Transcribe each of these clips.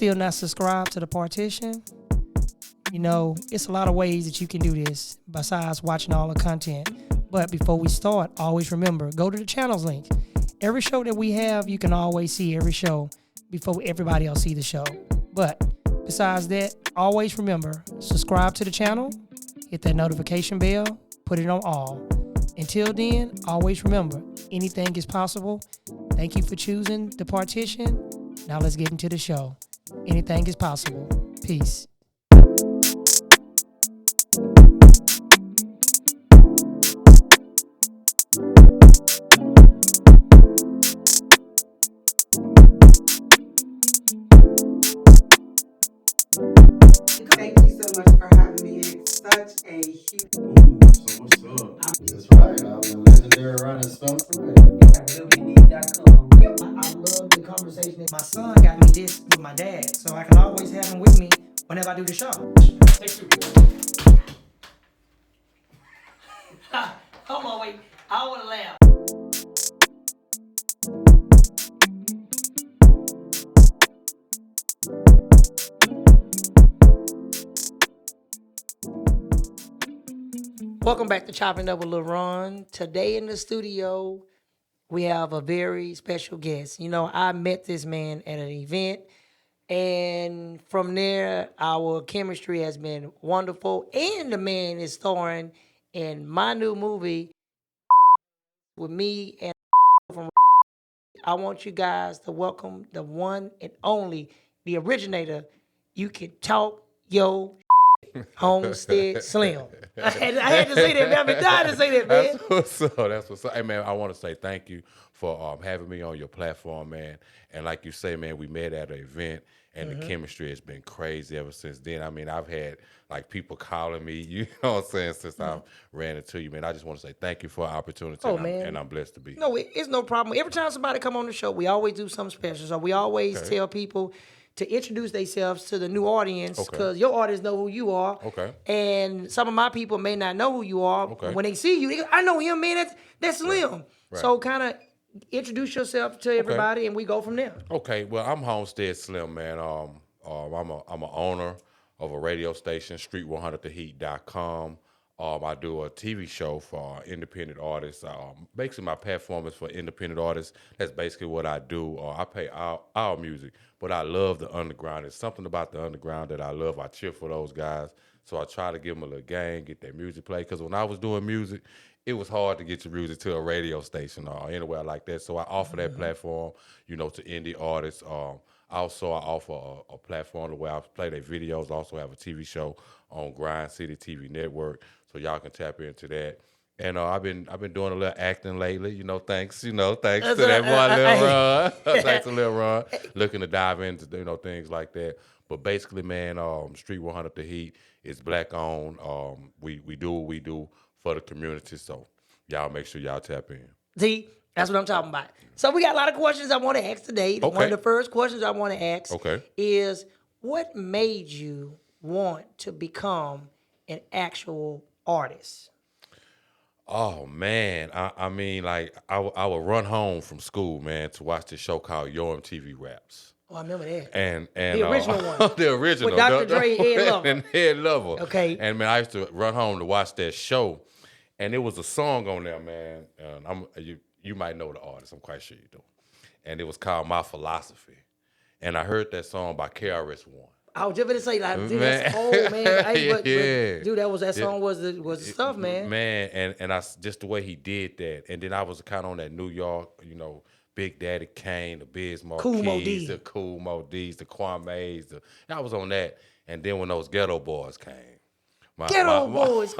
still not subscribed to the partition, you know, it's a lot of ways that you can do this besides watching all the content. But before we start, always remember, go to the channels link. Every show that we have, you can always see every show before everybody else see the show. But besides that, always remember, subscribe to the channel, hit that notification bell, put it on all. Until then, always remember, anything is possible. Thank you for choosing the partition. Now let's get into the show. Anything is possible. Peace. Thank you so much for having me. It's such a huge. So what's up? That's right. I'm a legendary running stump. WB.com. I love the conversation. My son got me this with my dad, so I can always have him with me whenever I do the show. Take two. Hold on, wait. I want to laugh. Welcome back to Choppin' It Up with Lil Ron. Today in the studio, we have a very special guest. You know, I met this man at an event, and from there, our chemistry has been wonderful. And the man is starring in my new movie with me and from. I want you guys to welcome the one and only, the originator. You can talk, yo. Homestead Slim. I had to say that, man. I've been dying to say that, man. That's what's up. Hey, man, I want to say thank you for having me on your platform, man. And like you say, man, we met at an event, and the chemistry has been crazy ever since then. I mean, I've had, like, people calling me, you know what I'm saying, since I ran into you, man. I just want to say thank you for the opportunity, and I'm blessed to be. No, it's no problem. Every time somebody come on the show, we always do something special. So we always tell people to introduce themselves to the new audience, because your audience know who you are. Okay. And some of my people may not know who you are. Okay. When they see you, they go, I know him, man. That's Slim. Right. So kind of introduce yourself to everybody, and we go from there. Okay, well, I'm Homestead Slim, man. I'm a owner of a radio station, street100theheat.com. I do a TV show for independent artists. Basically, my platform is for independent artists. That's basically what I do. I play our music, but I love the underground. There's something about the underground that I love. I cheer for those guys. So I try to give them a little game, get their music played. Because when I was doing music, it was hard to get your music to a radio station or anywhere like that. So I offer that platform, you know, to indie artists. Also, I offer a platform where I play their videos. I also have a TV show on Grind City TV Network, so y'all can tap into that. And I've been doing a little acting lately, thanks to that one Lil Ron. Thanks to Lil Ron. Looking to dive into, things like that. But basically, man, Street 100 The Heat is black owned. We do what we do for the community, so y'all make sure y'all tap in. See, that's what I'm talking about. So we got a lot of questions I want to ask today. Okay. One of the first questions I want to ask Okay. is, what made you want to become an actual artist? Oh, man. I mean, like, I would run home from school, man, to watch this show called Yo MTV Raps. Oh, I remember that. And the original one. The original. With Dr. Dre and Ed Lover. And Ed Lover. Okay. And, man, I used to run home to watch that show. And there was a song on there, man. You might know the artist. I'm quite sure you do. And it was called My Philosophy. And I heard that song by KRS-One. I was just going to say, like, dude, that's old, man. But, dude, that song was the stuff, man. Man, and I just the way he did that. And then I was kind of on that New York, Big Daddy Kane, the Biz Marquis, the Cool Mo D's, the Kwame's. I was on that. And then when those Ghetto Boys came. Ghetto Boys.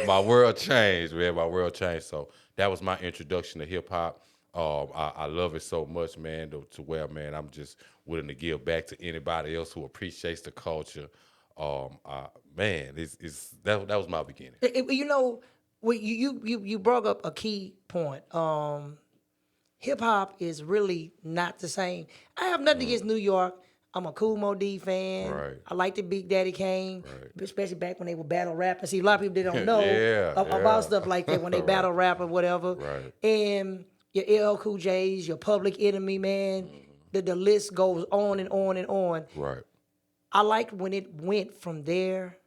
My world changed, man. My world changed. So that was my introduction to hip-hop. I love it so much, man, to where, man, I'm just willing to give back to anybody else who appreciates the culture. Man, that was my beginning. You brought up a key point. Hip hop is really not the same. I have nothing against New York. I'm a Cool Mo D fan. Right. I like the Big Daddy Kane, especially back when they were battle rapping. See, a lot of people they don't know about yeah. stuff like that when they battle rap or whatever. Right. And your LL Cool J's, your Public Enemy, man. the list goes on and on and on. Right. I liked when it went from there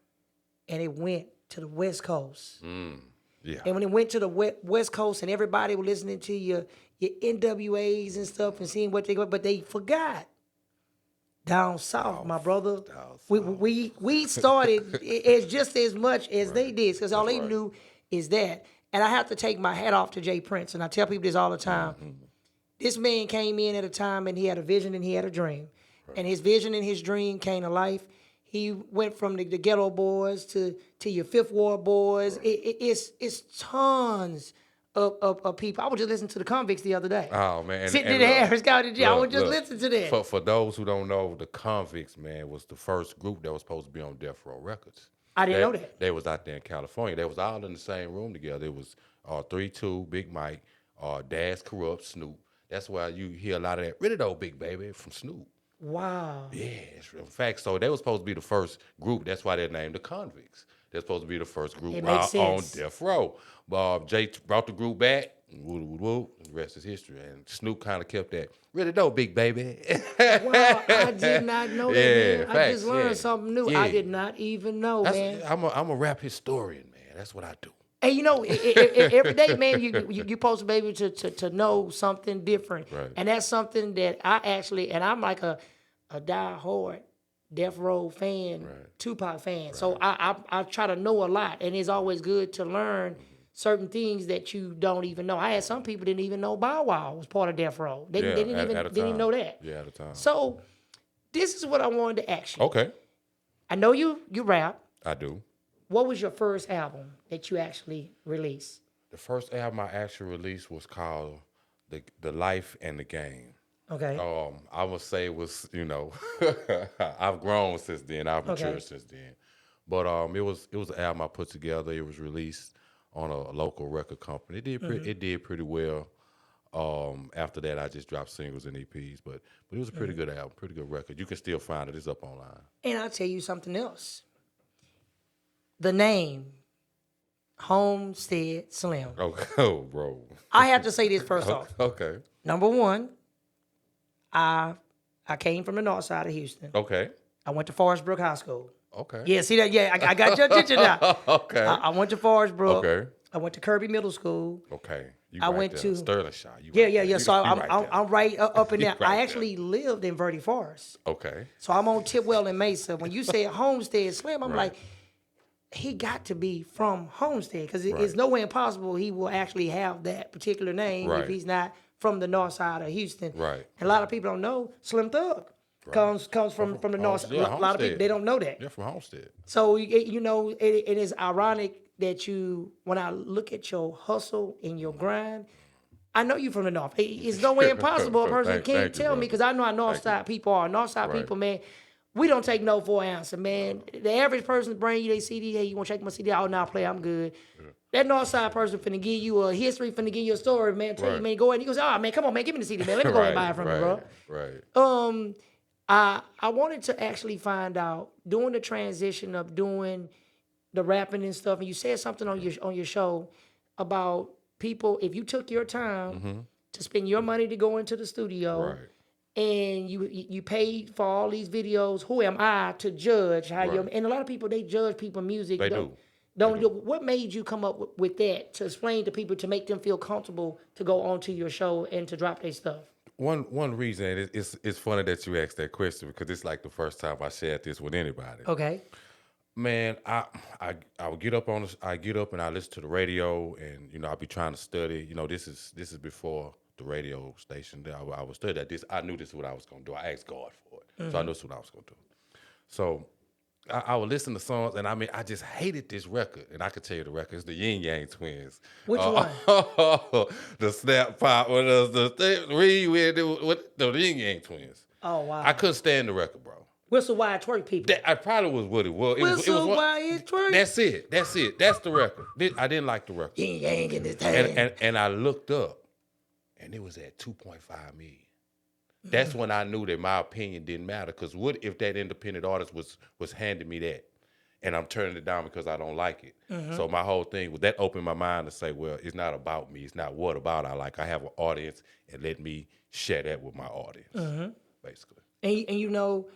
and it went to the West Coast. Yeah. And when it went to the West Coast and everybody was listening to your NWAs and stuff and seeing what they go, but they forgot down south, my brother. We started as just as much as they did, because all they knew is that. And I have to take my hat off to Jay Prince, and I tell people this all the time. This man came in at a time and he had a vision and he had a dream. And his vision and his dream came to life. He went from the Ghetto Boys to your Fifth Ward Boys. It's tons of people. I was just listening to the Convicts the other day. Oh, man. Sitting in the Harris County jail. I was just listening to that. For those who don't know, the Convicts, man, was the first group that was supposed to be on Death Row Records. I didn't know that. They was out there in California. They was all in the same room together. It was 3-2, Big Mike, Daz Corrupt, Snoop. That's why you hear a lot of that, really though, Big Baby, from Snoop. Wow. Yeah, in fact, so they were supposed to be the first group. That's why they're named the Convicts. They're supposed to be the first group on Death Row. Jay brought the group back. The rest is history. And Snoop kind of kept that. Really though, Big Baby. Wow, I did not know that, man. Facts, I just learned something new. Yeah. I did not even know, man. I'm a rap historian, man. That's what I do. Hey, you know, every day, man, you supposed to be able to know something different. Right. And that's something that I actually, and I'm like a die-hard Death Row fan, Tupac fan. So I try to know a lot, and it's always good to learn certain things that you don't even know. I had some people didn't even know Bow Wow was part of Death Row. They didn't even know that. Yeah, at the time. So this is what I wanted to ask you. Okay. I know you rap. I do. What was your first album that you actually released? The first album I actually released was called The Life and the Game. Okay. I would say it was, I've grown since then. I've matured since then. But it was an album I put together. It was released on a local record company. It did pretty well. After that, I just dropped singles and EPs. But it was a pretty good album, pretty good record. You can still find it. It's up online. And I'll tell you something else. The name, Homestead Slim. Oh, bro. I have to say this first off. Okay. Number one, I came from the north side of Houston. Okay. I went to Forest Brook High School. Okay. Yeah, see that? Yeah, I got your attention now. Okay. I went to Forest Brook. Okay. I went to Kirby Middle School. Okay. I went to Sterling Shire. Yeah. So I'm right up in there. Right I actually lived in Verde Forest. Okay. So I'm on Tipwell and Mesa. When you said Homestead Slim, I'm like, he got to be from Homestead, because it's no way impossible he will actually have that particular name if he's not from the north side of Houston. Right. And a lot of people don't know Slim Thug comes from the north side. Yeah, a lot of people, they don't know that. Yeah, from Homestead. So, it is ironic that when I look at your hustle and your grind, I know you from the north. It's no way impossible a person can't tell me, because I know our north side people are. North side people, man, we don't take no for an answer, man. The average person bring you their CD, hey, you want to check my CD? Oh, now play, I'm good. That north side person finna give you a history, finna give you a story, man. Tell you, man, go ahead. He goes, oh, man, come on, man, give me the CD, man. Let me go and buy it from you, bro. Right. I wanted to actually find out, doing the transition of doing the rapping and stuff, and you said something on your show about people, if you took your time to spend your money to go into the studio, and you paid for all these videos, who am I to judge how you? And a lot of people, they judge people's music. They do. What made you come up with that to explain to people, to make them feel comfortable to go onto your show and to drop their stuff? One reason, and it's funny that you asked that question, because it's like the first time I shared this with anybody. Okay. Man, I would get up I get up and I listen to the radio, and I'll be trying to study. This is before the radio station that I was studying this. I knew this is what I was gonna do. I asked God for it, so I knew this is what I was gonna do. So I would listen to songs, and I just hated this record, and I could tell you the record. It's the Yin Yang Twins. Which one? The Snap Pop, the Yin Yang Twins. Oh wow! I couldn't stand the record, bro. Whistle Wide Twerk people. I probably was what it was. Whistle Wide Twerk. That's it. That's the record. I didn't like the record. Yin Yang in this time. And I looked up, and it was at 2.5 million. That's when I knew that my opinion didn't matter. Because what if that independent artist was handing me that, and I'm turning it down because I don't like it. Mm-hmm. So my whole thing was that opened my mind to say, well, it's not about me. It's not what about I like. I have an audience, and let me share that with my audience, basically. And you know,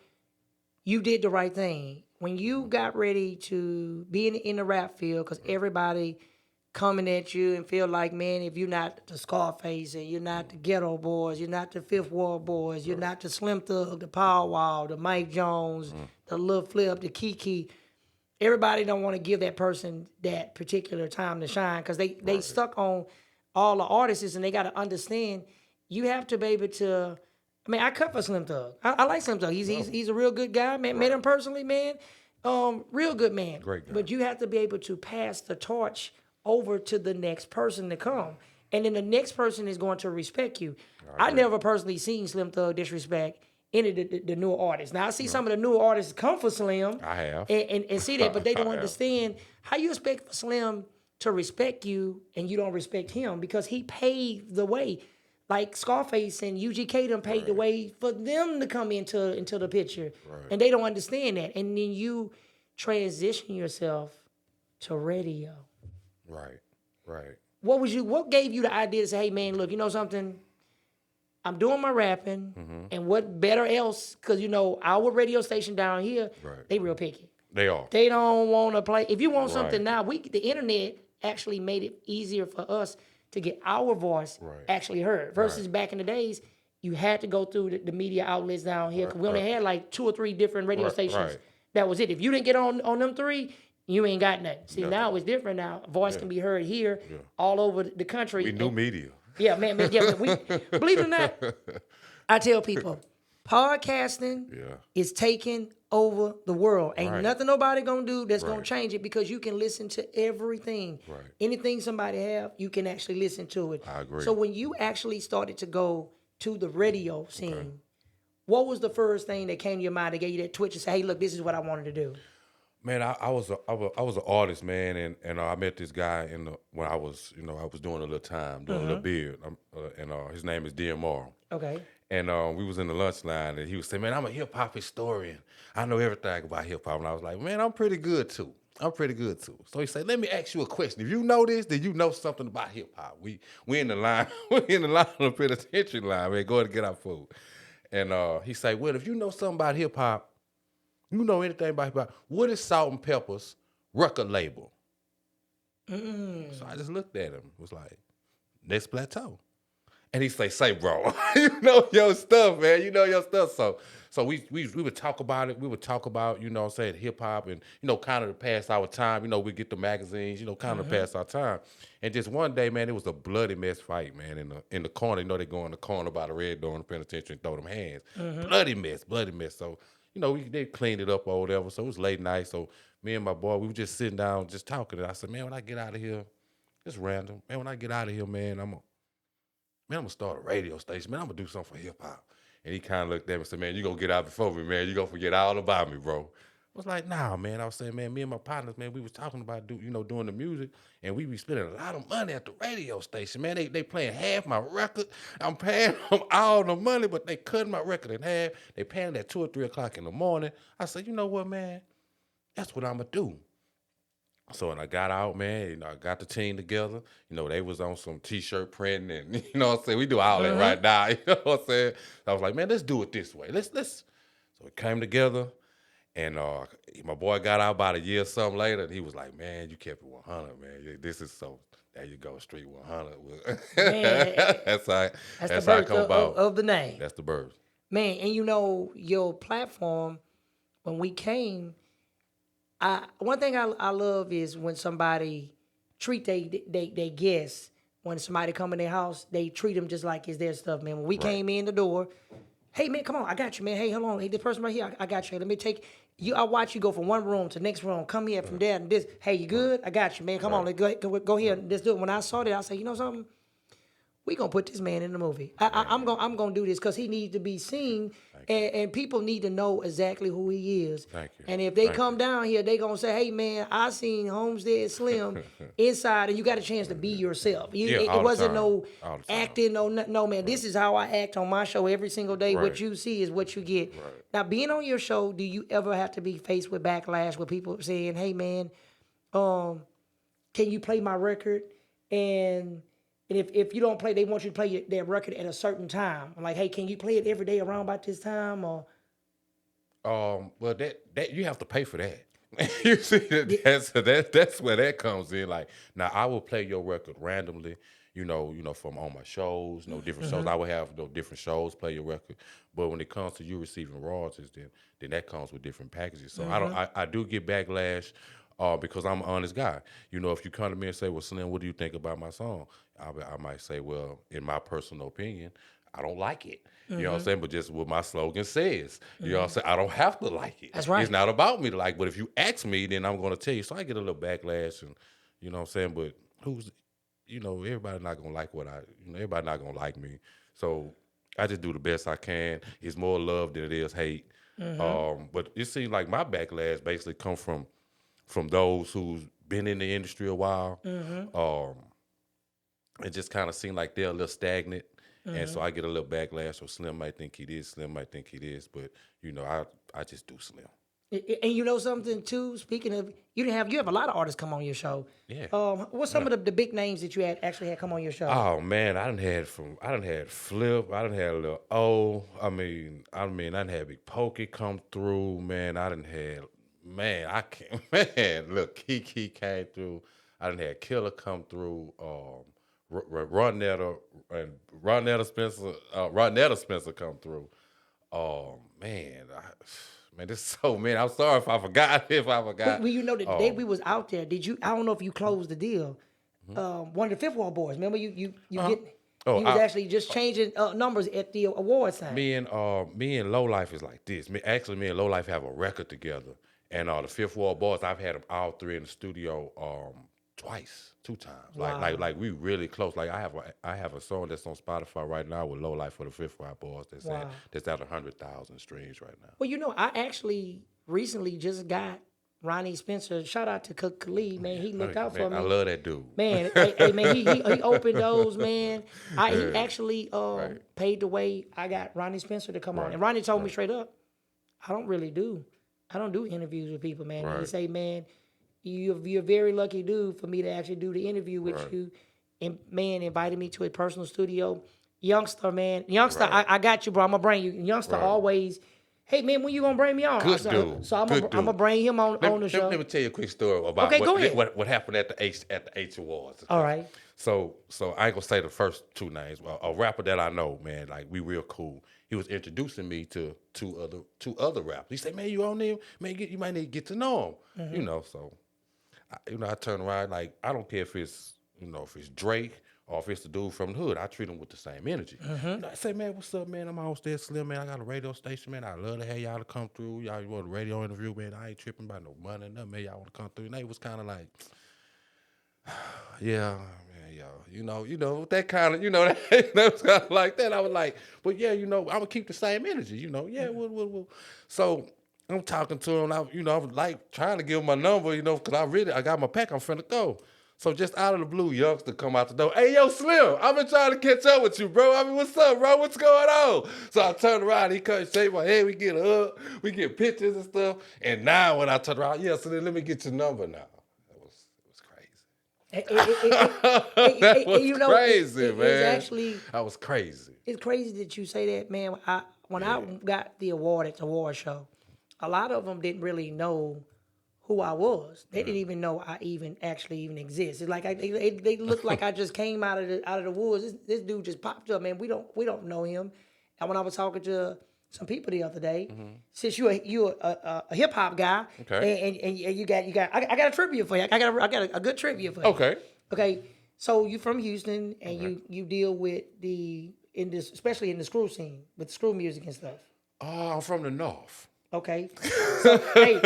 you did the right thing. When you got ready to be in the rap field, because everybody coming at you and feel like, man, if you're not the Scarface and you're not the Ghetto Boys, you're not the Fifth Ward Boys, you're not the Slim Thug, the Power Wall, the Mike Jones, the Lil Flip, the Kiki, everybody don't want to give that person that particular time to shine because they stuck on all the artists and they got to understand you have to be able to. I mean, I cut for Slim Thug. I like Slim Thug. He's a real good guy, man. Met him personally, man. Real good man. Great guy. But you have to be able to pass the torch over to the next person to come. And then the next person is going to respect you. I never personally seen Slim Thug disrespect any of the newer artists. Now, I see some of the newer artists come for Slim. I have. And see that, but they don't understand how you expect for Slim to respect you and you don't respect him because he paved the way. Like Scarface and UGK done paved the way for them to come into the picture. Right. And they don't understand that. And then you transition yourself to radio. Right. What gave you the idea to say, hey man, look, you know something? I'm doing my rapping, and what better else? Because you know our radio station down here, they real picky. They are. They don't want to play. If you want something now, the internet actually made it easier for us to get our voice actually heard. Versus back in the days, you had to go through the media outlets down here. Cause we only had like 2 or 3 different radio stations. Right. That was it. If you didn't get on them 3, you ain't got nothing. See, now it's different now. Voice can be heard here, all over the country. We new media. Yeah, man. We believe it or not, I tell people, podcasting is taking over the world. Ain't nothing nobody gonna do that's gonna change it because you can listen to everything. Right. Anything somebody have, you can actually listen to it. I agree. So when you actually started to go to the radio scene, what was the first thing that came to your mind that gave you that twitch and say, hey, look, this is what I wanted to do? Man, I was an artist, man, and I met this guy when I was doing a little time, doing a little beard, and his name is DMR. Okay. And we was in the lunch line, and he was saying, man, I'm a hip hop historian. I know everything about hip hop. And I was like, man, I'm pretty good too. So he said, let me ask you a question. If you know this, then you know something about hip hop. We in the line, on the penitentiary line, man, going to get our food. And he said, well, if you know something about hip hop, you know anything about hip hop, what is Salt and Pepper's record label? So I just looked at him, was like, Next Plateau. And he say, bro, you know your stuff, man. You know your stuff. So we would talk about it. We would talk about, you know what I'm saying, hip hop and, you know, kind of to pass our time. You know, we get the magazines, you know, kind of to pass our time. And just one day, man, it was a bloody mess fight, man, in the corner. You know, they go in the corner by the red door in the penitentiary and throw them hands. Bloody mess. So, you know, they cleaned it up or whatever. So it was late night. So me and my boy, we were just sitting down, just talking. And I said, man, when I get out of here, it's random. Man, when I get out of here, man, I'm going to start a radio station. Man, I'm going to do something for hip hop. And he kind of looked at me and said, man, you going to get out before me, man. You going to forget all about me, bro. I was like, nah, man. I was saying, man, me and my partners, man, we was talking about, doing the music, and we be spending a lot of money at the radio station, man. They playing half my record. I'm paying them all the money, but they cutting my record in half. They paying it at 2 or 3 o'clock in the morning. I said, you know what, man? That's what I'm going to do. So when I got out, man, I got the team together. They was on some T-shirt printing and, you know what I'm saying? We do all that right now, you know what I'm saying? I was like, man, let's do it this way. Let's. So we came together, and my boy got out about a year or something later, and he was like, man, you kept it 100, man. This is so, there you go, Street 100. Man, that's how I come about. Of the name. That's the birth. Man, and your platform, when we came, one thing I love is when somebody treat they guests. When somebody come in their house, they treat them just like it's their stuff, man. When we came in the door, hey man, come on, I got you, man. Hey, hold on, hey, this person right here, I got you. Let me take you. I watch you go from one room to the next room. Come here from there and this. Hey, you good? I got you, man. Come on, let's go here. Let's do it. When I saw that, I said, you know something? we gonna put this man in the movie. I'm gonna do this because he needs to be seen, and people need to know exactly who he is. Thank you. And if they come down here, they gonna say, "Hey man, I seen Homestead Slim inside, and you got a chance to be yourself." It wasn't no acting, no man. This is how I act on my show every single day. What you see is what you get. Right. Now, being on your show, do you ever have to be faced with backlash with people saying, "Hey man, can you play my record?" And if you don't play, they want you to play their record at a certain time. I'm like, hey, can you play it every day around about this time? Or well, that you have to pay for that. You see, that's where that comes in. Like, now I will play your record randomly. From on my shows, different shows. I will have different shows play your record. But when it comes to you receiving royalties, then that comes with different packages. So I do get backlash. Because I'm an honest guy. If you come to me and say, well, Slim, what do you think about my song? I might say, well, in my personal opinion, I don't like it. You know what I'm saying? But just what my slogan says. You know what I'm saying? I don't have to like it. That's right. It's not about me to like, but if you ask me, then I'm going to tell you. So I get a little backlash and, you know what I'm saying? But everybody not going to like everybody not going to like me. So I just do the best I can. It's more love than it is hate. But it seems like my backlash basically come from those who's been in the industry a while, it just kind of seemed like they're a little stagnant, and so I get a little backlash. So Slim might think he is, Slim might think he is, but I just do Slim. And you know something too. Speaking of, you have a lot of artists come on your show. Yeah. What's some of the big names that you actually had come on your show? Oh man, I done had Flip, I done had a little O. I done had Big Pokey come through. Man, I done had. Man, I can't. Man, look, Kiki came through. I done had Killer come through. Ronetta Spencer come through. Man, this is so man. I'm sorry if I forgot. Well, you know, the day we was out there, did you? I don't know if you closed the deal. One of the Fifth Wall boys. Remember you was actually just changing numbers at the award sign. Me and Low Life is like this. Me and Low Life have a record together. And the Fifth Wall Boys, I've had them all three in the studio two times. Wow. Like we really close. Like I have a song that's on Spotify right now with Low Life for the Fifth Wall Boys that's at 100,000 streams right now. Well, I actually recently just got Ronnie Spencer. Shout out to Khalid, man. He looked out for me. I love that dude. Man, hey, man, he opened those, man. He actually paid the way I got Ronnie Spencer to come on. And Ronnie told me straight up, I don't do interviews with people, man. And he say, man, you're a very lucky dude for me to actually do the interview with you. And man, invited me to his personal studio. Youngster, I got you, bro. I'm gonna bring you. Youngster always, hey man, when you gonna bring me on? Good dude. So I'm gonna bring him on the show. Let me tell you a quick story about what happened at the H Awards. Okay? All right. So I ain't gonna say the first two names. A rapper that I know, man, like we real cool. He was introducing me to two other rappers. He said, "Man, you on there? Man, you might need to get to know him." So I turn around like I don't care if it's Drake or if it's the dude from the hood. I treat him with the same energy. I say, "Man, what's up, man? I'm Homestead Slim, man. I got a radio station, man. I love to have y'all to come through. Y'all want a radio interview, man? I ain't tripping about no money, nothing, man. Y'all want to come through?" And they was kind of like, "Yeah, man, yo, that kind of, that was kind of like that." I was like, "But yeah, I'm gonna keep the same energy, yeah, we'll." So I'm talking to him. I'm like trying to give him my number, because I got my pack. I'm finna go. So just out of the blue, youngster come out the door. "Hey, yo, Slim, I've been trying to catch up with you, bro. What's up, bro? What's going on?" So I turn around. He comes, shake my head. We get a hug. We get pictures and stuff. And now when I turn around, yeah, so then let me get your number now. It was crazy. That was crazy, man. I was crazy. It's crazy that you say that, man. When I got the award at the award show, a lot of them didn't really know who I was. They didn't even know I even exist. It's like they looked like I just came out of the woods. This dude just popped up, man. We don't know him. And when I was talking to some people the other day, since you're a hip hop guy, and you got I got a trivia for you. I got a good trivia for you. Okay. So you from Houston, and you deal with especially in the screw scene with screw music and stuff. Oh, I'm from the North. Okay. So he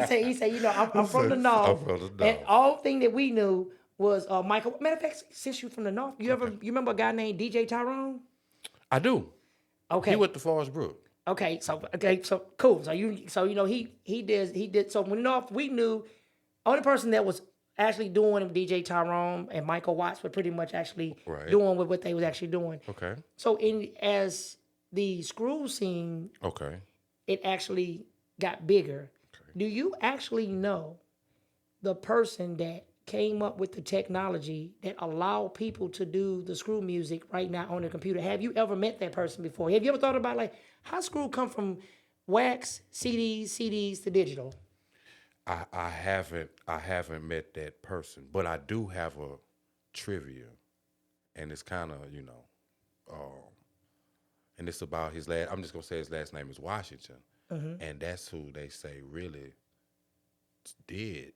said, I'm from the North. I'm from the North. And all thing that we knew, was Michael. Matter of fact, since you from the north, you remember a guy named DJ Tyrone? I do. Okay. He went to Forest Brook. Okay, so cool. So he did so when North we knew only person that was actually doing DJ Tyrone and Michael Watts were pretty much actually doing what they was actually doing. Okay. So as the screw scene, it actually got bigger. Okay. Do you actually know the person that came up with the technology that allowed people to do the screw music right now on the computer? Have you ever met that person before? Have you ever thought about like how screw come from wax, CDs to digital? I haven't met that person, but I do have a trivia, and it's kind of and it's about his last. I'm just gonna say his last name is Washington, and that's who they say really did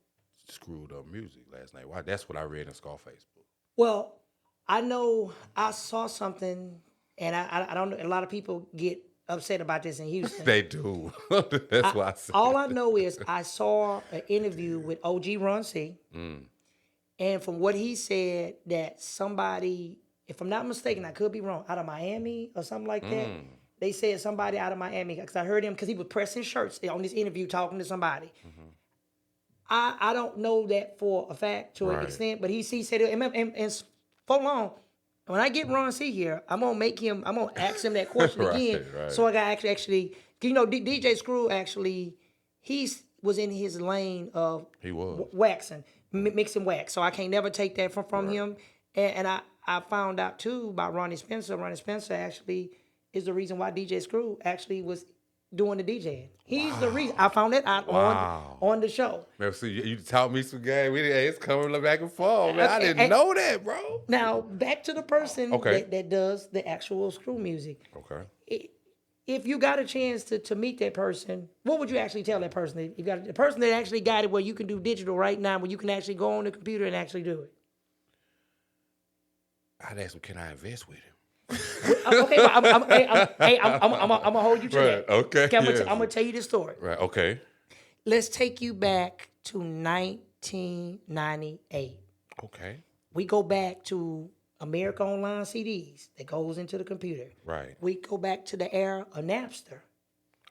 screwed up music last night. Why? That's what I read in Scarface book. Well, I know I saw something, and I don't know. A lot of people get upset about this in Houston. They do. That's why I said. All I know is I saw an interview with OG Ron C. And from what he said, that somebody, if I'm not mistaken, I could be wrong, out of Miami or something like that. They said somebody out of Miami, because I heard him, because he was pressing shirts on this interview talking to somebody. I don't know that for a fact to an extent, but he said it, and for long, when I get Ron C here, I'm gonna ask him that question again. So I got actually, DJ Screw actually, he was in his lane of waxing, mixing wax. So I can't never take that from him. And I found out too about Ronnie Spencer. Ronnie Spencer actually is the reason why DJ Screw actually was doing the DJing. He's the reason. I found that out on the show. Man, see, you taught me some game. It's coming back and forth, man. I didn't know that, bro. Now, back to the person that does the actual screw music. Okay. If you got a chance to meet that person, what would you actually tell that person? You got the person that actually got it where you can do digital right now, where you can actually go on the computer and actually do it. I'd ask him, can I invest with him? Okay, but I'm gonna hold you to that. Okay. I'm gonna tell you this story. Right. Okay. Let's take you back to 1998. Okay. We go back to America Online CDs that goes into the computer. Right. We go back to the era of Napster.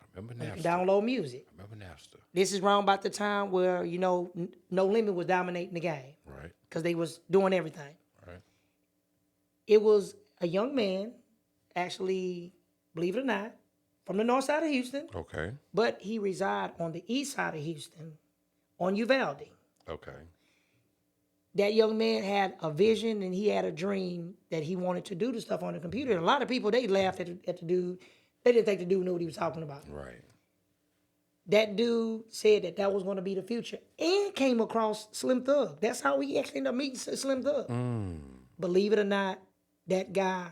I remember Napster. Download music. I remember Napster. This is around about the time where No Limit was dominating the game. Right. Because they was doing everything. Right. It was a young man, actually, believe it or not, from the north side of Houston. Okay. But he resided on the east side of Houston, on Uvalde. Okay. That young man had a vision and he had a dream that he wanted to do the stuff on the computer. And a lot of people, they laughed at the dude. They didn't think the dude knew what he was talking about. Right. That dude said that was going to be the future and came across Slim Thug. That's how we actually ended up meeting Slim Thug. Believe it or not, that guy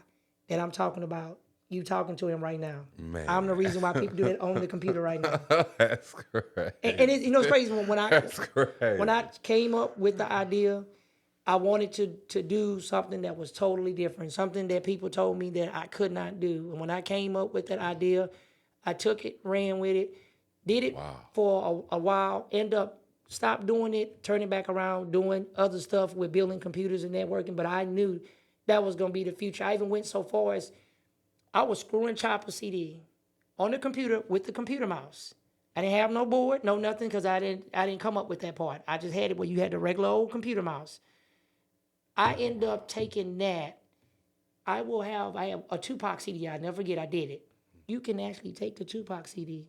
that I'm talking about, you talking to him right now. Man. I'm the reason why people do that on the computer right now. That's great. And it's crazy when I came up with the idea, I wanted to do something that was totally different, something that people told me that I could not do. And when I came up with that idea, I took it, ran with it, did it for a while, stopped doing it, turning back around, doing other stuff with building computers and networking. But I knew that was going to be the future. I even went so far as I was screwing Chopper CD on the computer with the computer mouse. I didn't have no board, no nothing, because I didn't come up with that part. I just had it where you had the regular old computer mouse. I end up taking that. I have a Tupac CD. I never forget I did it. You can actually take the Tupac CD,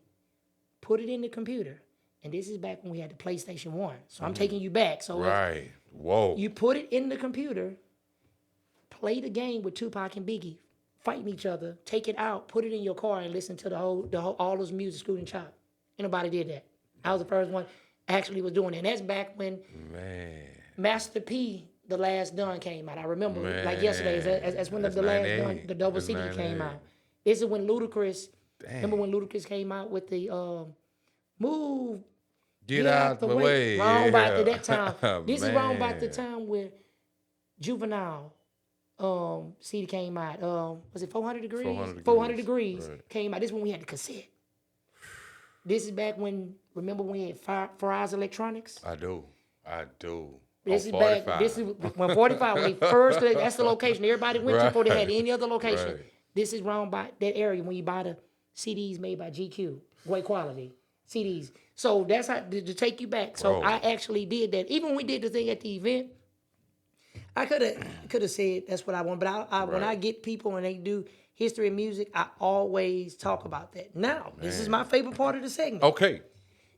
put it in the computer, and this is back when we had the PlayStation 1. So I'm taking you back. So right. Whoa. You put it in the computer, play the game with Tupac and Biggie fighting each other, take it out, put it in your car, and listen to the whole all those music, Screwed and Chop. Ain't nobody did that. I was the first one actually was doing it. And that's back when Master P, The Last Done came out. I remember like yesterday. That's when the Last Done, the double CD came out. This is when Ludacris. Remember when Ludacris came out with the Move. Get out the way. Wrong about that time. This is wrong about the time where Juvenile CD came out. Was it 400 Degrees? 400 Degrees came out. This is when we had the cassette. This is back when, remember when we had Fry's Electronics? I do. This is 45. back. This is when 45 when they first. That's the location everybody went to before they had Right. any other location. Right. This is round by that area when you buy the CDs made by GQ, great quality CDs. So that's how to take you back. So Bro. I actually did that. Even when we did the thing at the event, I could have said that's what I want. But when I get people and they do history of music, I always talk about that. Now, this is my favorite part of the segment. Okay.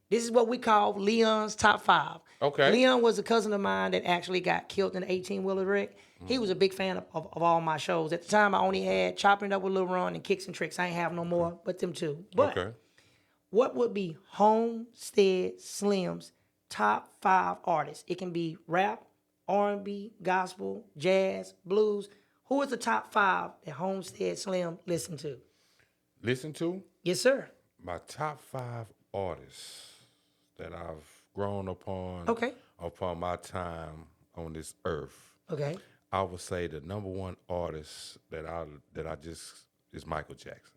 This is what we call Leon's Top 5. Okay. Leon was a cousin of mine that actually got killed in an 18-wheeler wreck. He was a big fan of all my shows. At the time, I only had Choppin It Up with Lil Ron and Kicks and Tricks. I ain't have no more but them two. But Okay. what would be Homestead Slim's top 5 artists? It can be rap, R&B, gospel, jazz, blues. Who is the top 5 that Homestead Slim listened to? Listen to Yes, sir. my top 5 artists that I've grown upon. Okay. Upon my time on this earth. Okay. I would say the number one artist that I just is Michael Jackson.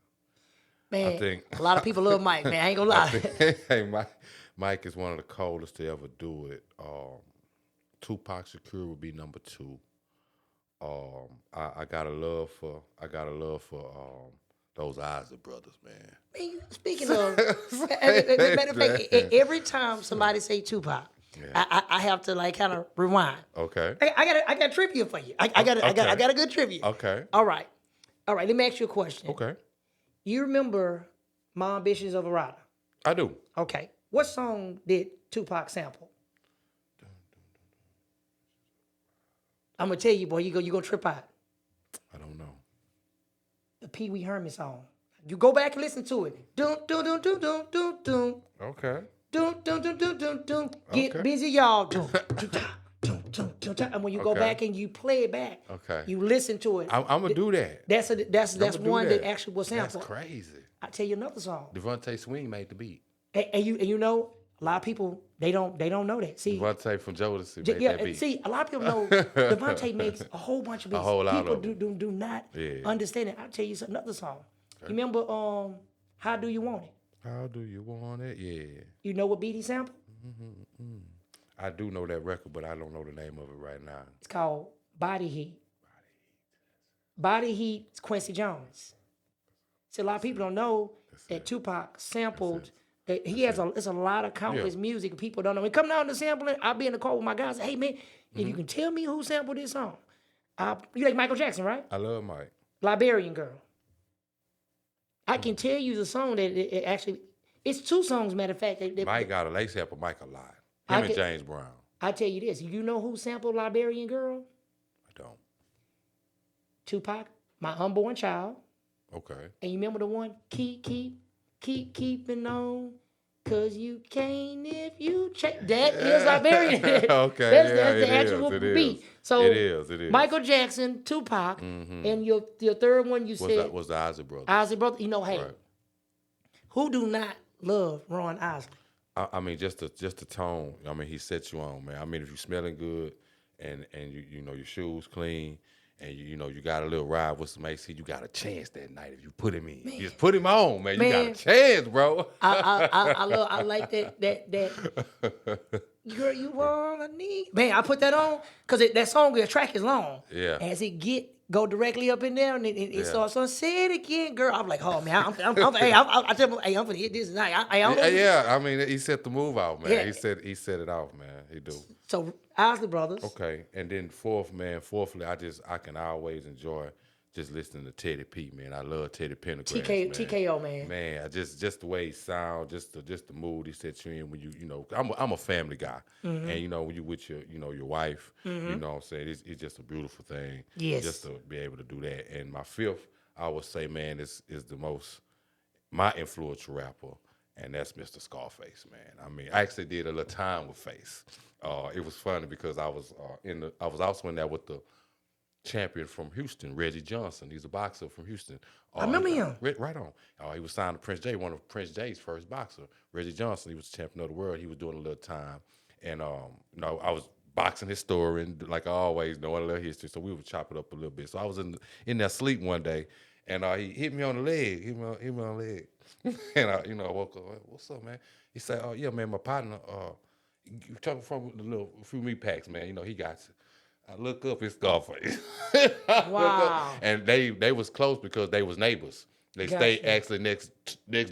Man, I think a lot of people love Mike, man. I ain't gonna lie. hey, Mike is one of the coldest to ever do it. Tupac Shakur would be number 2. I got a love for those Isley brothers, man. Speaking of, matter of fact, every time somebody say Tupac, I have to like kind of rewind. Okay. I got trivia for you. I got a good trivia. Okay. All right. Let me ask you a question. Okay. You remember "My Ambitions of a Rider"? I do. Okay. What song did Tupac sample? I'm gonna tell you, boy. You gonna trip out. I don't know. The Pee Wee Herman song. You go back and listen to it. Dun dun dun dun dun dun dun. Okay. Dun dun dun dun dun dun. Get Okay. busy, y'all. Dun, dun, dun, dun, dun, dun. And when you go Okay. back and you play it back, Okay. you listen to it. I'm gonna do that. That's I'ma do one that actually was That's sampled. crazy. I tell you another song. Devontae Swing made the beat. And you know, a lot of people they don't know that. See, Devontae from Jodeci made that beat. see, a lot of people know Devontae makes a whole bunch of beats. whole lot people of them. do not Yeah. understand it. I'll tell you another song. You remember How Do You Want It? How do you want it? Yeah. You know what beat he sampled? I do know that record, but I don't know the name of it right now. It's called Body Heat. Body Heat is Quincy Jones. See, a lot of people don't know that Tupac sampled. That he has it's a lot of countless music people don't know. When it come down to sampling, I'll be in the car with my guys. Hey man, if you can tell me who sampled this song, you like Michael Jackson, right? I love Mike. Liberian Girl. I can tell you the song that it actually. It's 2 songs. Matter of fact, Mike got a lace sample Mike a lot. I Him and get- James Brown. I tell you this. You know who sampled Liberian Girl? I don't. Tupac, My Unborn Child. Okay. And you remember the one? Keeping on. Cause you can't if you change. That is Liberian. Okay, That's yeah, the it actual is, it beat. is. So It is. Michael Jackson, Tupac, and your third one you said Was the Isley brothers. Ozzy brother. You know, hey, Right. who do not love Ron Isley? I mean, just the tone. I mean, he set you on, man. I mean, if you smelling good and you know your shoes clean and you know you got a little ride with some AC, you got a chance that night if you put him in. You just put him on, man. You got Man. a chance, bro. I like that girl you wanna need. Man, I put that on because that song, the track is long. Yeah. As it go directly up and down, and it starts on say it again, girl. I'm like, oh man, I tell him, hey, I'm gonna hit this tonight. I don't know. Yeah, I mean, he set the move out, man. Yeah. He set it off, man. He do. So Isley Brothers. Okay, and then fourthly, I can always enjoy just listening to Teddy P, man. I love Teddy Pendergrass, man. TKO, man. Man, just the way he sound, just the mood he sets you in when you know. I'm a family guy, and you know when you with your your wife, you know what I'm saying. It's just a beautiful thing. Yes. Just to be able to do that. And my fifth, I would say, man, is the most my influential rapper, and that's Mr. Scarface, man. I mean, I actually did a little time with Face. It was funny because I was also in there with the champion from Houston, Reggie Johnson. He's a boxer from Houston. I remember him. Right on. He was signed to Prince J, one of Prince J's first boxer. Reggie Johnson, he was the champion of the world. He was doing a little time. And, I was boxing historian, like I always knowing a little history, so we would chop it up a little bit. So I was in there sleep one day, and he hit me on the leg, hit me on the leg. And I woke up, what's up, man? He said, oh, yeah, man, my partner, You talking from the little few meat packs, man. You know he got. I look up his Scarface. Wow. And they was close because they was neighbors. They stayed Gotcha. actually next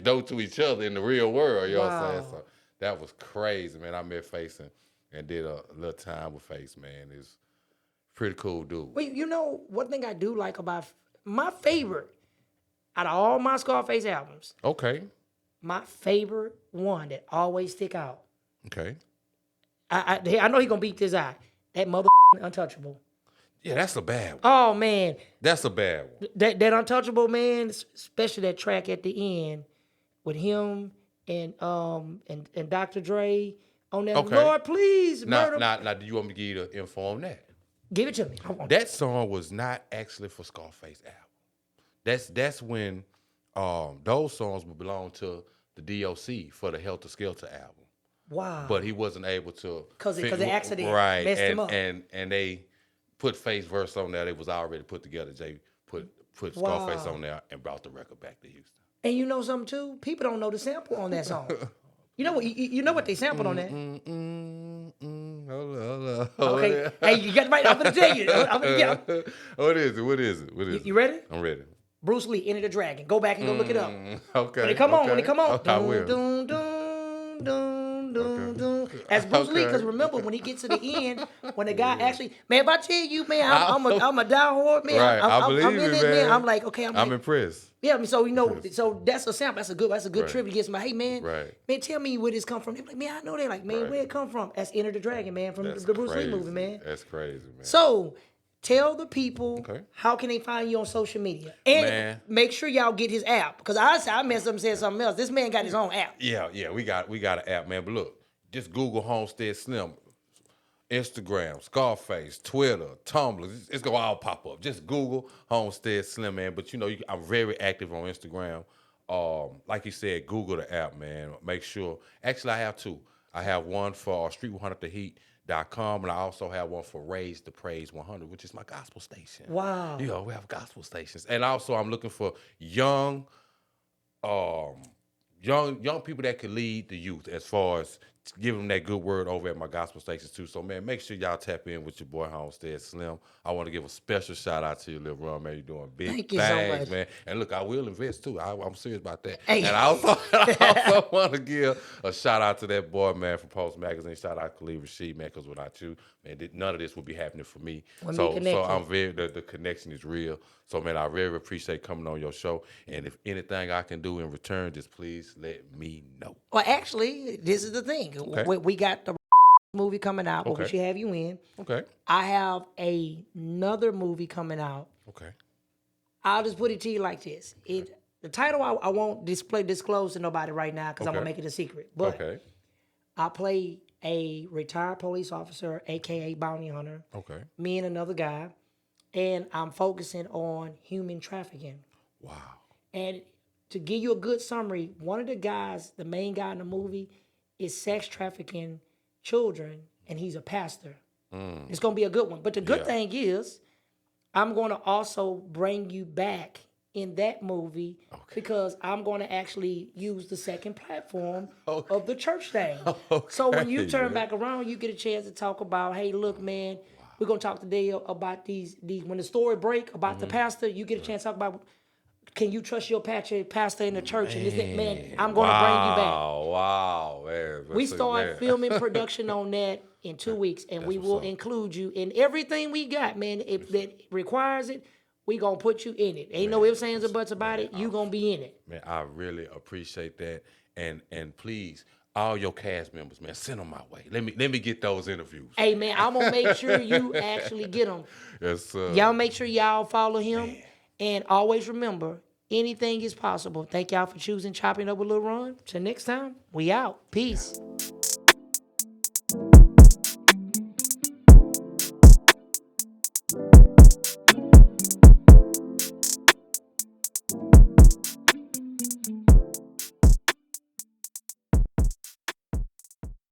door to each other in the real world. You know what I'm saying? Wow. So that was crazy, man. I met Face and did a little time with Face, man. It's pretty cool dude. Well, you know, one thing I do like about my favorite out of all my Scarface albums, Okay. my favorite one that always stick out. Okay. I know he gonna beat this eye. That mother Untouchable. Yeah, that's a bad one. Oh man, That's a bad one. that Untouchable, man, especially that track at the end with him and Dr. Dre on that. Okay. Lord, please, murder. Now, do you want me to give you the info on that? Give it to me. I want That song was not actually for Scarface album. That's when those songs would belong to the DOC for the Helter Skelter album. Wow. But he wasn't able to Because the accident right messed him up. and they put Face verse on there. It was already put together. Jay put Scarface Wow. on there and brought the record back to Houston. And you know something too? People don't know the sample on that song. You know what they sampled on that? Hold up. Okay. Hey, you got right. I'm gonna tell you. What is it? You ready? I'm ready. Bruce Lee, Enter the Dragon. Go back and go look it up. Okay. When it come on, when it come on. Okay, I will. Dun, dun, dun, dun, dun. As Bruce Lee, because remember when he gets to the end, when the guy actually, man, if I tell you, man, I'm a die-hard, man. Right, I believe I'm in it, it, man. I'm like, okay, I'm impressed. yeah, I mean, so you know, so that's a sample. That's a good Right. tribute. Get somebody, hey man, Right. man, tell me where this come from. They're like, man, I know that. Like, man, Right. where it come from? That's Enter the Dragon, man, from That's the Bruce crazy. Lee movie, man. That's crazy, man. So tell the people Okay. how can they find you on social media, and Man. make sure y'all get his app because I messed up and said something else. This man got his own app. Yeah, we got an app, man. But look, just Google Homestead Slim, Instagram, Scarface, Twitter, Tumblr. It's gonna all pop up. Just Google Homestead Slim, man. But you know, I'm very active on Instagram. Like you said, Google the app, man. Make sure. Actually, I have two. I have one for Street100TheHeat.com, and I also have one for Raise the Praise 100, which is my gospel station. Wow. You know, we have gospel stations, and also I'm looking for young people that can lead the youth as far as give them that good word over at my gospel stations too. So man, make sure y'all tap in with your boy Homestead Slim. I want to give a special shout out to you, Lil Ron, man. You're doing big Thank you so things, much. man. And look, I will invest too. I'm serious about that. Hey. And I also want to give a shout out to that boy, man, from Post Magazine. Shout out to Khalid Rashid, man, because without you, man, none of this would be happening for me. When we So connected. I'm very the connection is real. So man, I really appreciate coming on your show. And if anything I can do in return, just please let me know. Well, actually, this is the thing. Okay. We got the movie coming out, but we Okay. should have you in. Okay. I have another movie coming out. Okay. I'll just put it to you like this. The title I won't disclose to nobody right now because I'm Okay. gonna make it a secret. But Okay. I play a retired police officer, aka bounty hunter. Okay. Me and another guy, and I'm focusing on human trafficking. Wow. And to give you a good summary, one of the guys, the main guy in the movie, is sex trafficking children, and he's a pastor. It's gonna be a good one. But the good Yeah. thing is, I'm gonna also bring you back in that movie because I'm gonna actually use the second platform of the church thing. So when you turn back around, you get a chance to talk about, hey, look, man, we're gonna talk today about these. When the story break about the pastor, you get a chance to talk about. Can you trust your pastor in the church? And this, man, I'm going to bring you back. Wow, man. We start filming production on that in 2 weeks, and we will include you in everything we got, man. If that requires it, we going to put you in it. Ain't no ifs, ands, or buts about it. You going to be in it. Man, I really appreciate that. And please, all your cast members, man, send them my way. Let me get those interviews. Hey, man, I'm going to make sure you actually get them. Yes, sir. Y'all make sure y'all follow him. And always remember, anything is possible. Thank y'all for choosing Chopping Up with Lil Ron. Till next time, we out. Peace.